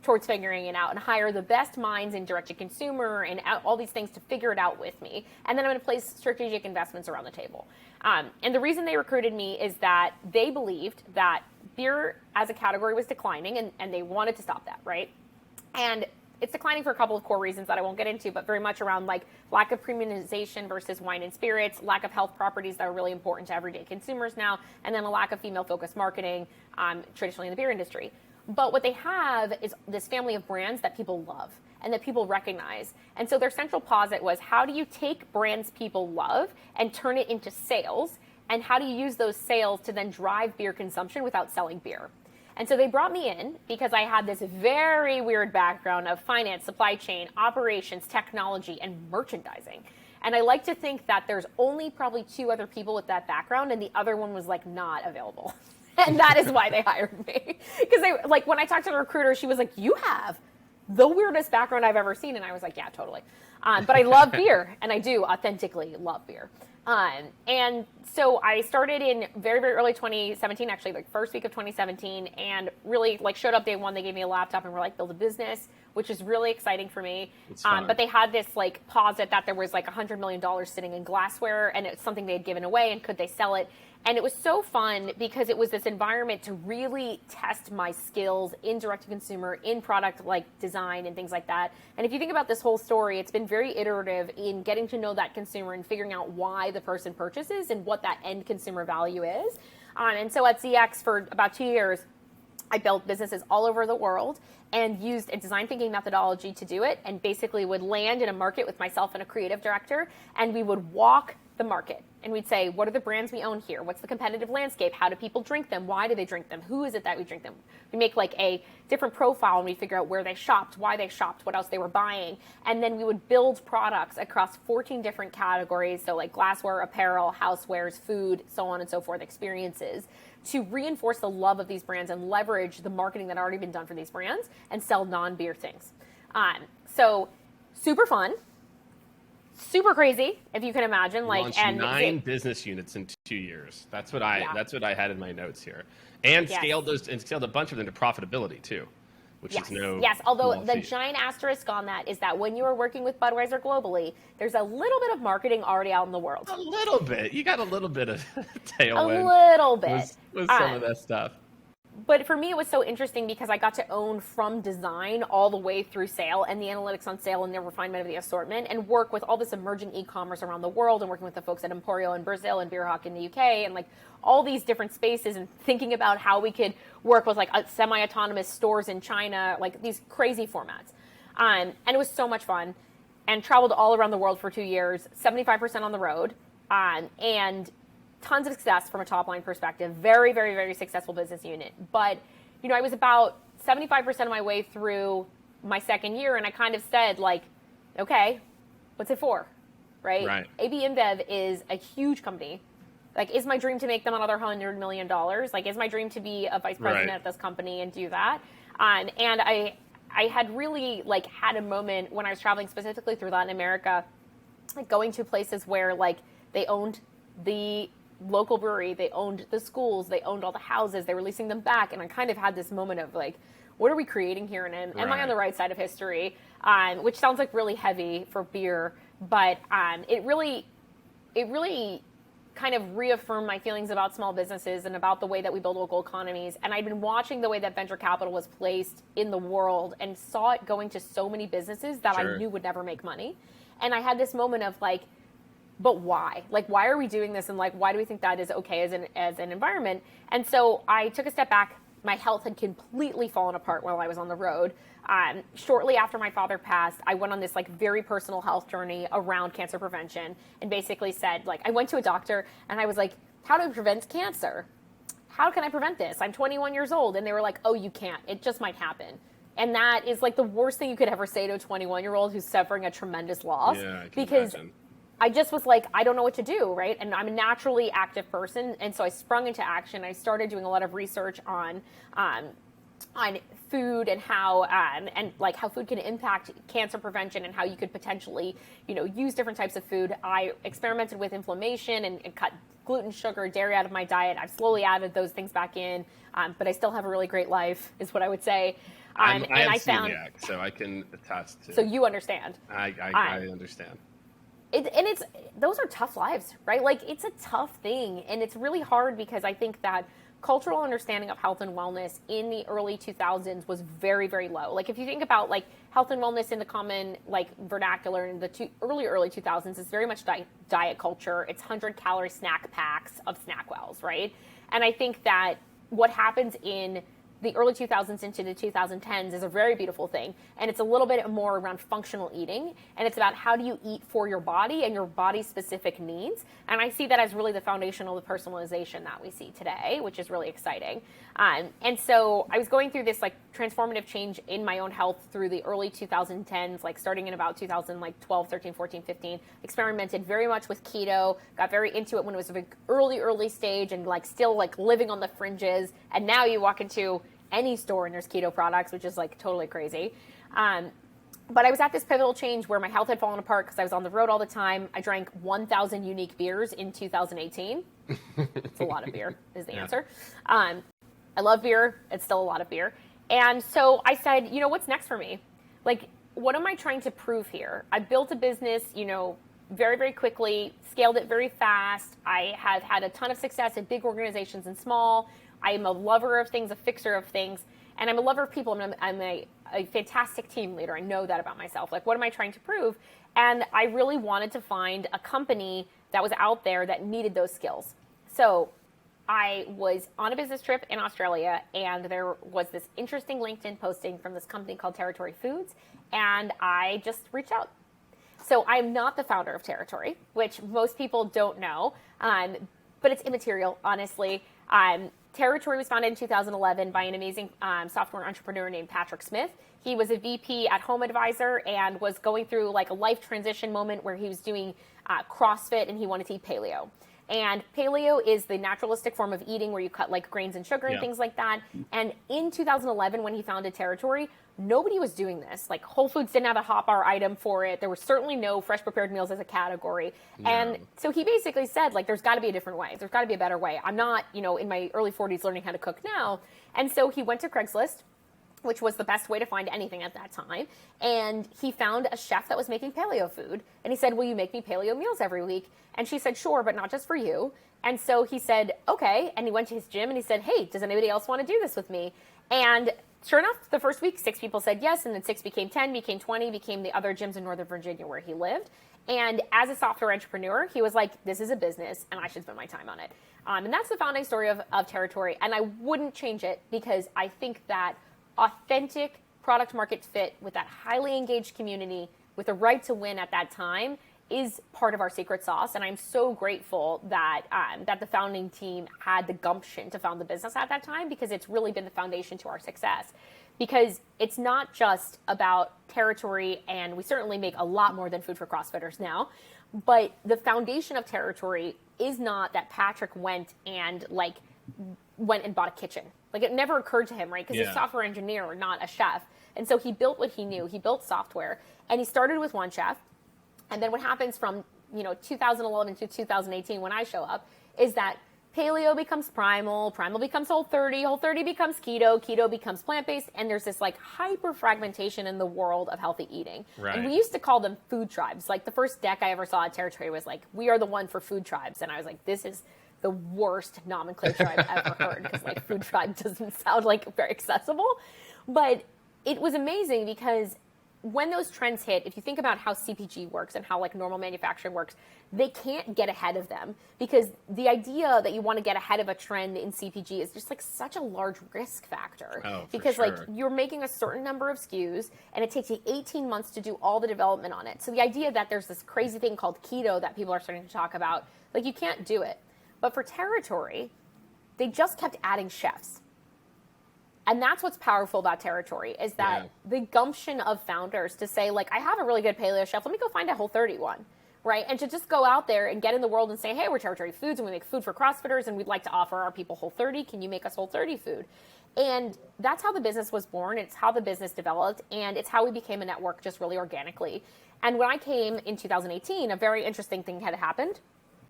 towards figuring it out and hire the best minds in direct-to-consumer and all these things to figure it out with me. And then I'm going to place strategic investments around the table. And the reason they recruited me is that they believed that beer as a category was declining, and they wanted to stop that, right? And it's declining for a couple of core reasons that I won't get into, but very much around like lack of premiumization versus wine and spirits, lack of health properties that are really important to everyday consumers now, and then a lack of female-focused marketing traditionally in the beer industry. But what they have is this family of brands that people love and that people recognize. And so their central posit was, how do you take brands people love and turn it into sales? And how do you use those sales to then drive beer consumption without selling beer? And so they brought me in because I had this very weird background of finance, supply chain, operations, technology, and merchandising. And I like to think that there's only probably 2 other people with that background, and the other one was like not available. And that is why they hired me. Because they, like, when I talked to the recruiter, she was like, you have the weirdest background I've ever seen. And I was like, yeah, totally. But I love beer, and I do authentically love beer. And so I started in very, very early 2017, actually like first week of 2017, and really like showed up day one. They gave me a laptop and were like, build a business, which is really exciting for me. But they had this like posit that there was like $100 million sitting in glassware, and it's something they had given away, and could they sell it? And it was so fun because it was this environment to really test my skills in direct-to-consumer, in product like design and things like that. And if you think about this whole story, it's been very iterative in getting to know that consumer and figuring out why the person purchases and what that end consumer value is. And so at ZX for about 2 years, I built businesses all over the world and used a design thinking methodology to do it, and basically would land in a market with myself and a creative director, and we would walk the market. And we'd say, what are the brands we own here? What's the competitive landscape? How do people drink them? Why do they drink them? Who is it that we drink them? We make like a different profile, and we figure out where they shopped, why they shopped, what else they were buying. And then we would build products across 14 different categories. So like glassware, apparel, housewares, food, so on and so forth, experiences, to reinforce the love of these brands and leverage the marketing that had already been done for these brands and sell non-beer things. So super fun. Super crazy, if you can imagine. Like, launched 9 business units in 2 years. That's what I had in my notes here, and scaled a bunch of them to profitability too, which is no. Yes, although the giant asterisk on that is that when you are working with Budweiser globally, there's a little bit of marketing already out in the world. A little bit. You got a little bit of tailwind. A little bit with some of that stuff. But for me, it was so interesting because I got to own from design all the way through sale and the analytics on sale and the refinement of the assortment, and work with all this emerging e-commerce around the world, and working with the folks at Emporio in Brazil and Beerhawk in the UK, and like all these different spaces, and thinking about how we could work with like semi-autonomous stores in China, like these crazy formats. And it was so much fun, and traveled all around the world for 2 years, 75% on the road, and tons of success from a top line perspective. Very, very, very successful business unit. But, you know, I was about 75% of my way through my second year, and I kind of said, like, okay, what's it for? Right? AB InBev is a huge company. Like, is my dream to make them another $100 million? Like, is my dream to be a vice president at this company and do that? And I had really, like, had a moment when I was traveling specifically through Latin America, like going to places where, like, they owned the local brewery. They owned the schools. They owned all the houses. They were leasing them back. And I kind of had this moment of like, what are we creating here? And am I on the right side of history? Which sounds like really heavy for beer, but it really kind of reaffirmed my feelings about small businesses and about the way that we build local economies. And I'd been watching the way that venture capital was placed in the world and saw it going to so many businesses that I knew would never make money. And I had this moment of like, but why? Like, why are we doing this? And like, why do we think that is okay as an environment? And so I took a step back. My health had completely fallen apart while I was on the road. Shortly after my father passed, I went on this like very personal health journey around cancer prevention, and basically said, like, I went to a doctor and I was like, how do I prevent cancer? How can I prevent this? I'm 21 years old. And they were like, oh, you can't. It just might happen. And that is like the worst thing you could ever say to a 21-year-old who's suffering a tremendous loss. Yeah, I can because imagine. I just was like, I don't know what to do, right? And I'm a naturally active person. And so I sprung into action. I started doing a lot of research on food and how food can impact cancer prevention and how you could potentially, use different types of food. I experimented with inflammation and cut gluten, sugar, dairy out of my diet. I've slowly added those things back in, but I still have a really great life, is what I would say. I have celiac, so I can attest to. So you understand. I understand. Those are tough lives, right? Like, it's a tough thing, and it's really hard because I think that cultural understanding of health and wellness in the early 2000s was very, very low. Like, if you think about like health and wellness in the common like vernacular in the early 2000s, it's very much diet culture. It's 100-calorie snack packs of SnackWells, right? And I think that what happens in the early 2000s into the 2010s is a very beautiful thing. And it's a little bit more around functional eating. And it's about how do you eat for your body and your body's specific needs. And I see that as really the foundation of the personalization that we see today, which is really exciting. And so I was going through this like transformative change in my own health through the early 2010s, like starting in about 2012, 13, 14, 15, experimented very much with keto, got very into it when it was a early stage and like still like living on the fringes. And now you walk into any store and there's keto products, which is like totally crazy. But I was at this pivotal change where my health had fallen apart because I was on the road all the time. I drank 1,000 unique beers in 2018. It's a lot of beer is the answer. I love beer. It's still a lot of beer. And so I said, what's next for me? Like, what am I trying to prove here? I built a business, very, very quickly, scaled it very fast. I have had a ton of success in big organizations and small. I am a lover of things, a fixer of things, and I'm a lover of people. I'm a fantastic team leader. I know that about myself. Like, what am I trying to prove? And I really wanted to find a company that was out there that needed those skills. So I was on a business trip in Australia, and there was this interesting LinkedIn posting from this company called Territory Foods, and I just reached out. So I'm not the founder of Territory, which most people don't know, but it's immaterial, honestly. Territory was founded in 2011 by an amazing software entrepreneur named Patrick Smith. He was a VP at Home Advisor and was going through like a life transition moment where he was doing CrossFit and he wanted to eat paleo. And paleo is the naturalistic form of eating where you cut like grains and sugar and things like that. And in 2011, when he founded Territory, nobody was doing this. Like, Whole Foods didn't have a hot bar item for it. There was certainly no fresh prepared meals as a category. No. And so he basically said, like, there's got to be a different way. There's got to be a better way. I'm not, in my early 40s learning how to cook now. And so he went to Craigslist, which was the best way to find anything at that time. And he found a chef that was making paleo food. And he said, will you make me paleo meals every week? And she said, sure, but not just for you. And so he said, okay. And he went to his gym and he said, hey, does anybody else want to do this with me? And sure enough, the first week, 6 people said yes. And then 6 became 10, became 20, became the other gyms in Northern Virginia where he lived. And as a software entrepreneur, he was like, this is a business and I should spend my time on it. And that's the founding story of Territory. And I wouldn't change it because I think that authentic product market fit with that highly engaged community with the right to win at that time is part of our secret sauce. And I'm so grateful that that the founding team had the gumption to found the business at that time, because it's really been the foundation to our success. Because it's not just about Territory, and we certainly make a lot more than food for CrossFitters now, but the foundation of Territory is not that Patrick went and bought a kitchen. Like, it never occurred to him, right? Because he's a software engineer, not a chef. And so he built what he knew. He built software, and he started with one chef. And then what happens from 2011 to 2018 when I show up is that paleo becomes primal, primal becomes Whole30 becomes keto, keto becomes plant-based, and there's this like hyper fragmentation in the world of healthy eating. Right. And we used to call them food tribes. Like the first deck I ever saw at Territory was like, we are the one for food tribes. And I was like, this is the worst nomenclature I've ever heard, because like food tribe doesn't sound like very accessible. But it was amazing because when those trends hit, if you think about how CPG works and how like normal manufacturing works, they can't get ahead of them, because the idea that you want to get ahead of a trend in CPG is just like such a large risk factor. Oh, because sure. like you're making a certain number of SKUs and it takes you 18 months to do all the development on it. So the idea that there's this crazy thing called keto that people are starting to talk about, like you can't do it. But for Territory, they just kept adding chefs. And that's what's powerful about Territory, is that the gumption of founders to say, like, I have a really good paleo chef, let me go find a Whole30 one, right? And to just go out there and get in the world and say, hey, we're Territory Foods and we make food for CrossFitters and we'd like to offer our people Whole30. Can you make us Whole30 food? And that's how the business was born. It's how the business developed, and it's how we became a network just really organically. And when I came in 2018, a very interesting thing had happened.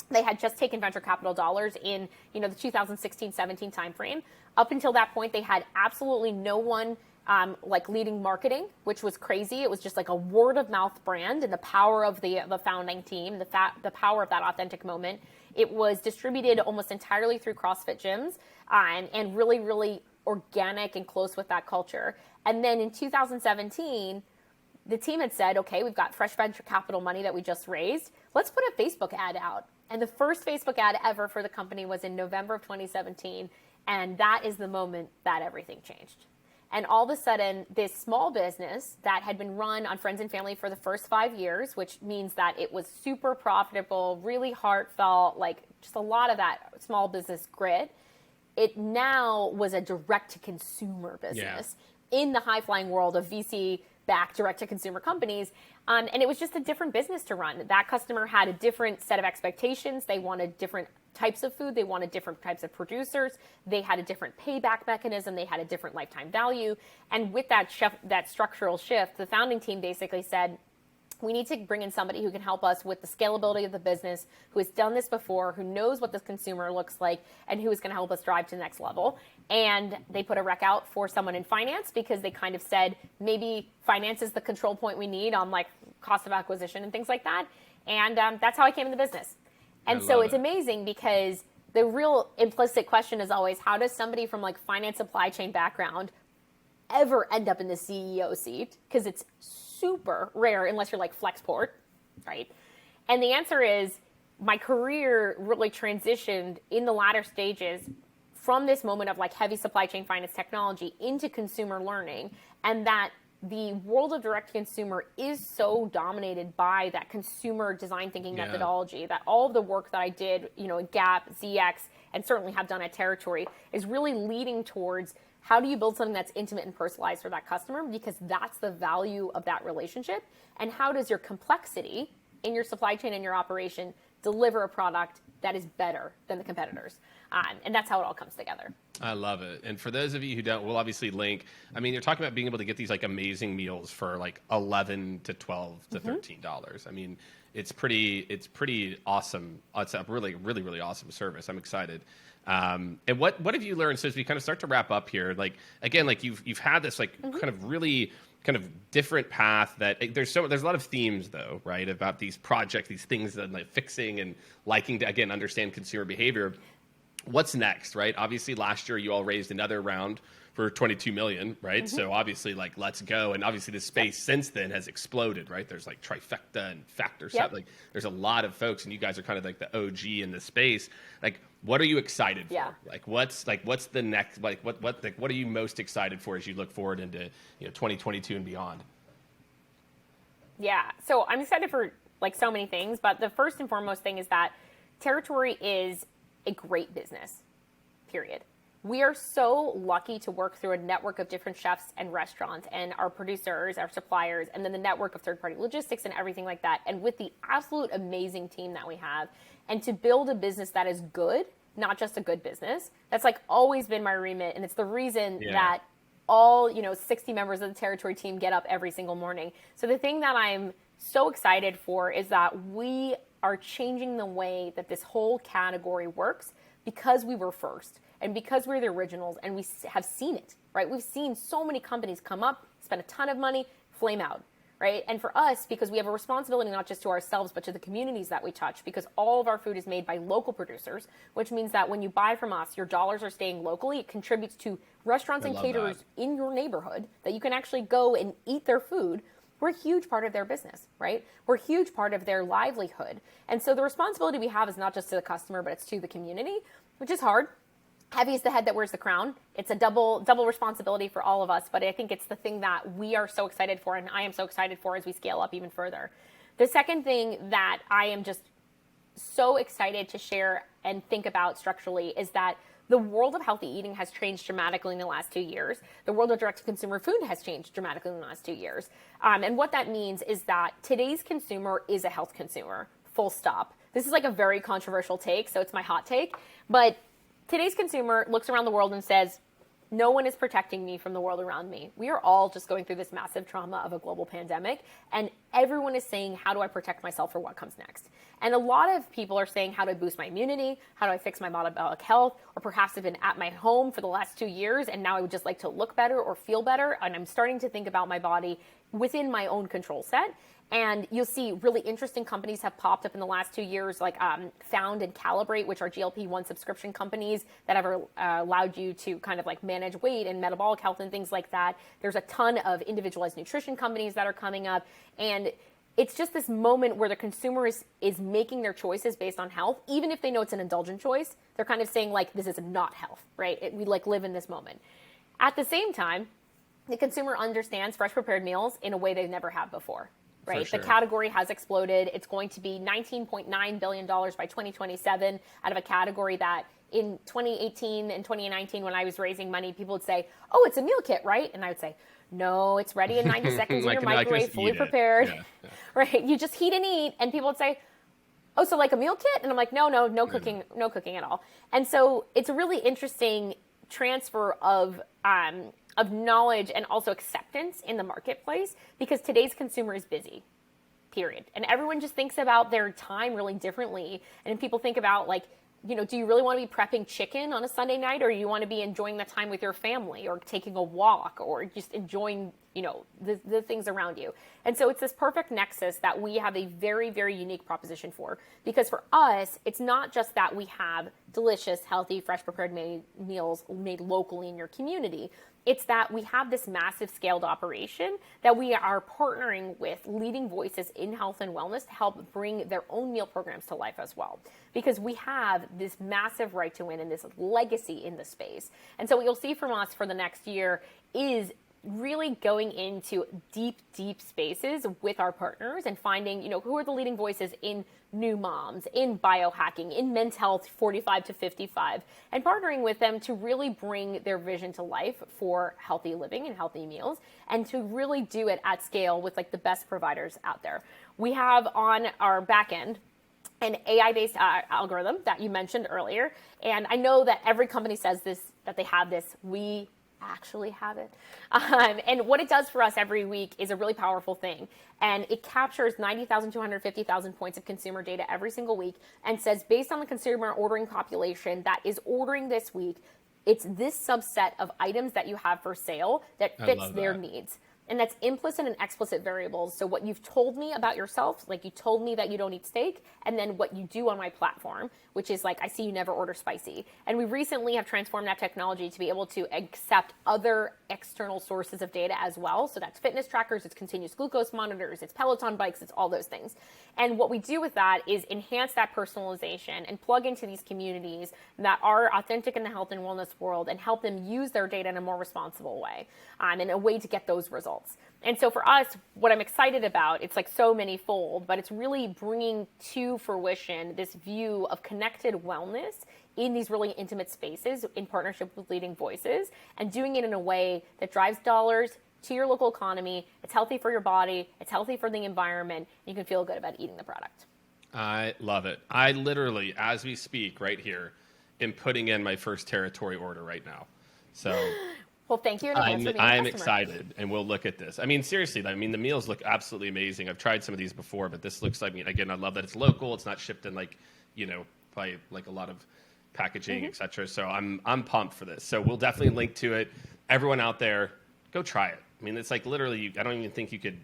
They had just taken venture capital dollars in, the 2016-17 timeframe. Up until that point, they had absolutely no one leading marketing, which was crazy. It was just like a word of mouth brand, and the power of the founding team, the power of that authentic moment. It was distributed almost entirely through CrossFit gyms, and really, really organic and close with that culture. And then in 2017, the team had said, okay, we've got fresh venture capital money that we just raised. Let's put a Facebook ad out. And the first Facebook ad ever for the company was in November of 2017. And that is the moment that everything changed. And all of a sudden, this small business that had been run on friends and family for the first 5 years, which means that it was super profitable, really heartfelt, like just a lot of that small business grit, it now was a direct-to-consumer business in the high-flying world of VC-backed direct-to-consumer companies. And it was just a different business to run. That customer had a different set of expectations. They wanted different types of food. They wanted different types of producers. They had a different payback mechanism. They had a different lifetime value. And with that structural shift, the founding team basically said, we need to bring in somebody who can help us with the scalability of the business, who has done this before, who knows what the consumer looks like, and who is going to help us drive to the next level. And they put a rec out for someone in finance, because they kind of said, maybe finance is the control point we need on like cost of acquisition and things like that. And that's how I came in the business. And so it's amazing, because the real implicit question is always, how does somebody from like finance supply chain background ever end up in the CEO seat? Because it's super rare unless you're like Flexport, right? And the answer is, my career really transitioned in the latter stages from this moment of like heavy supply chain finance technology into consumer learning, and that the world of direct consumer is so dominated by that consumer design thinking methodology, that all of the work that I did, at Gap, ZX, and certainly have done at Territory, is really leading towards how do you build something that's intimate and personalized for that customer, because that's the value of that relationship. And how does your complexity in your supply chain and your operation deliver a product that is better than the competitors? And that's how it all comes together. I love it. And for those of you who don't, we'll obviously link. I mean, you're talking about being able to get these like amazing meals for like $11 to $12 to $13. I mean, it's pretty awesome. It's a really, really, really awesome service. I'm excited. And what have you learned? So as we kind of start to wrap up here, like again, like you've had this like kind of really kind of different path that there's a lot of themes though, right? About these projects, these things that like fixing and liking to, again, understand consumer behavior. What's next, right? Obviously last year you all raised another round for 22 million, right? So obviously like, let's go. And obviously the space since then has exploded, right? There's like Trifecta and Factor Set. Like there's a lot of folks, and you guys are kind of like the OG in the space. Like, what are you excited for? Like, what's the next, like what are you most excited for as you look forward into, 2022 and beyond? Yeah. So I'm excited for like so many things, but the first and foremost thing is that Territory is a great business, period. We are so lucky to work through a network of different chefs and restaurants and our producers, our suppliers, and then the network of third-party logistics and everything like that. And with the absolute amazing team that we have, and to build a business that is good, not just a good business, that's like always been my remit. And it's the reason that all, 60 members of the Territory team get up every single morning. So the thing that I'm so excited for is that we are changing the way that this whole category works because we were first and because we're the originals and we have seen it, right? We've seen so many companies come up, spend a ton of money, flame out, right? And for us, because we have a responsibility not just to ourselves, but to the communities that we touch, because all of our food is made by local producers, which means that when you buy from us, your dollars are staying locally. It contributes to restaurants and caterers in your neighborhood that you can actually go and eat their food. We're a huge part of their business, right? We're a huge part of their livelihood. And so the responsibility we have is not just to the customer, but it's to the community, which is hard. Heavy is the head that wears the crown. It's a double responsibility for all of us, but I think it's the thing that we are so excited for, and I am so excited for as we scale up even further. The second thing that I am just so excited to share and think about structurally is that the world of healthy eating has changed dramatically in the last 2 years. The world of direct-to-consumer food has changed dramatically in the last 2 years. And what that means is that today's consumer is a health consumer, full stop. This is like a very controversial take, so it's my hot take. But today's consumer looks around the world and says, no one is protecting me from the world around me. We are all just going through this massive trauma of a global pandemic, and everyone is saying, how do I protect myself for what comes next? And a lot of people are saying, how do I boost my immunity? How do I fix my metabolic health? Or perhaps I've been at my home for the last 2 years, and now I would just like to look better or feel better, and I'm starting to think about my body within my own control set. And you'll see really interesting companies have popped up in the last 2 years, like Found and Calibrate, which are GLP-1 subscription companies that have allowed you to kind of like manage weight and metabolic health and things like that. There's a ton of individualized nutrition companies that are coming up. And it's just this moment where the consumer is making their choices based on health, even if they know it's an indulgent choice. They're kind of saying like, this is not health, right? We like live in this moment. At the same time, the consumer understands fresh prepared meals in a way they never have before. Right. Sure. The category has exploded. It's going to be $19.9 billion by 2027 out of a category that in 2018 and 2019, when I was raising money, people would say, oh, it's a meal kit, right? And I would say, no, it's ready in 90 seconds in your microwave, fully prepared. Yeah. Right. You just heat and eat. And people would say, oh, so like a meal kit? And I'm like, no cooking, no cooking at all. And so it's a really interesting transfer of knowledge and also acceptance in the marketplace, because today's consumer is busy, period. And everyone just thinks about their time really differently. And people think about like, you know, do you really want to be prepping chicken on a Sunday night, or you want to be enjoying the time with your family, or taking a walk, or just enjoying, you know, the things around you? And so it's this perfect nexus that we have a very, very unique proposition for, because for us, it's not just that we have delicious, healthy, fresh prepared meals made locally in your community. It's that we have this massive scaled operation that we are partnering with leading voices in health and wellness to help bring their own meal programs to life as well. Because we have this massive right to win and this legacy in the space. And so what you'll see from us for the next year is really going into deep spaces with our partners and finding, you know, who are the leading voices in new moms, in biohacking, in men's health 45 to 55, and partnering with them to really bring their vision to life for healthy living and healthy meals, and to really do it at scale with like the best providers out there. We have on our back end an AI-based algorithm that you mentioned earlier. And I know that every company says this, that they have this. We actually have it. And what it does for us every week is a really powerful thing. And it captures 90,000 to 150,000 points of consumer data every single week and says, based on the consumer ordering population that is ordering this week, it's this subset of items that you have for sale that fits their needs. And that's implicit and explicit variables. So what you've told me about yourself, like you told me that you don't eat steak, and then what you do on my platform, which is like, I see you never order spicy. And we recently have transformed that technology to be able to accept other external sources of data as well. So that's fitness trackers, it's continuous glucose monitors, it's Peloton bikes, it's all those things. And what we do with that is enhance that personalization and plug into these communities that are authentic in the health and wellness world and help them use their data in a more responsible way, and a way to get those results. And so for us, what I'm excited about, it's like so many-fold, but it's really bringing to fruition this view of connected wellness in these really intimate spaces in partnership with leading voices, and doing it in a way that drives dollars to your local economy. It's healthy for your body, it's healthy for the environment, and you can feel good about eating the product. I love it. I literally, as we speak right here, am putting in my first territory order right now. So Well, thank you in advance for being a I'm customer. excited, and we'll look at this. I mean, seriously, I mean, the meals look absolutely amazing. I've tried some of these before, but this looks like, I mean, again, I love that it's local. It's not shipped in like, you know, by like a lot of packaging, et cetera. So I'm pumped for this. So we'll definitely link to it. Everyone out there, go try it. I mean, it's like literally, I don't even think you could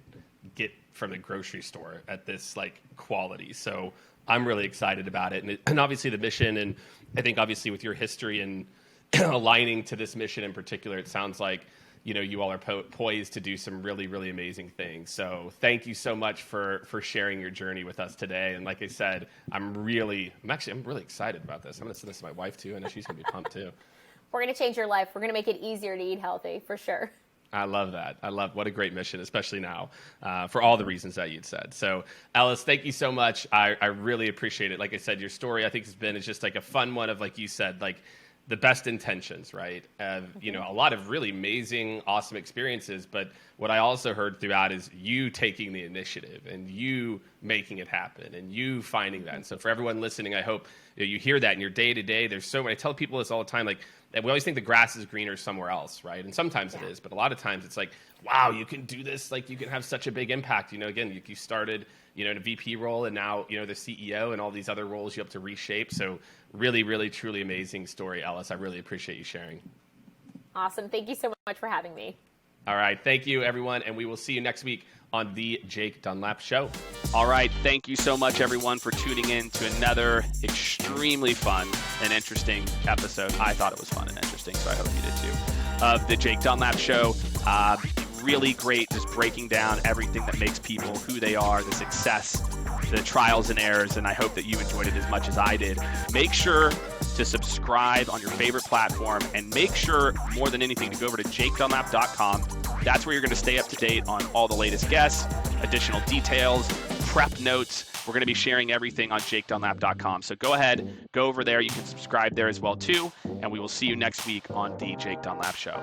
get from the grocery store at this like quality. So I'm really excited about it. And obviously the mission, and I think obviously with your history and aligning to this mission in particular, it sounds like, you know, you all are poised to do some really, really amazing things. So thank you so much for sharing your journey with us today. And like I said, I'm really excited about this. I'm going to send this to my wife too. I know she's going to be pumped too. We're going to change your life. We're going to make it easier to eat healthy, for sure. I love that. What a great mission, especially now, for all the reasons that you'd said. So, Ellis, thank you so much. I really appreciate it. Like I said, your story, I think, is just like a fun one of, like you said, like the best intentions, right? You know, a lot of really amazing, awesome experiences. But what I also heard throughout is you taking the initiative and you making it happen and you finding that. And so for everyone listening, I hope you hear that in your day to day. There's so many. I tell people this all the time, like, we always think the grass is greener somewhere else, right? And sometimes it is, but a lot of times it's like, wow, you can do this. Like, you can have such a big impact. You know, again, you started, you know, in a VP role, and now, you know, the CEO and all these other roles you have to reshape. So really, really, truly amazing story, Ellis. I really appreciate you sharing. Awesome. Thank you so much for having me. All right. Thank you, everyone. And we will see you next week on the Jake Dunlap Show. All right. Thank you so much, everyone, for tuning in to another extremely fun and interesting episode. I thought it was fun and interesting, so I hope you did too, of the Jake Dunlap Show. Really great, just breaking down everything that makes people who they are, the success, the trials and errors, and I hope that you enjoyed it as much as I did. Make sure to subscribe on your favorite platform, and make sure, more than anything, to go over to jakedunlap.com. That's where you're going to stay up to date on all the latest guests, additional details, prep notes. We're going to be sharing everything on jakedunlap.com. So go ahead, go over there. You can subscribe there as well too, and we will see you next week on the Jake Dunlap Show.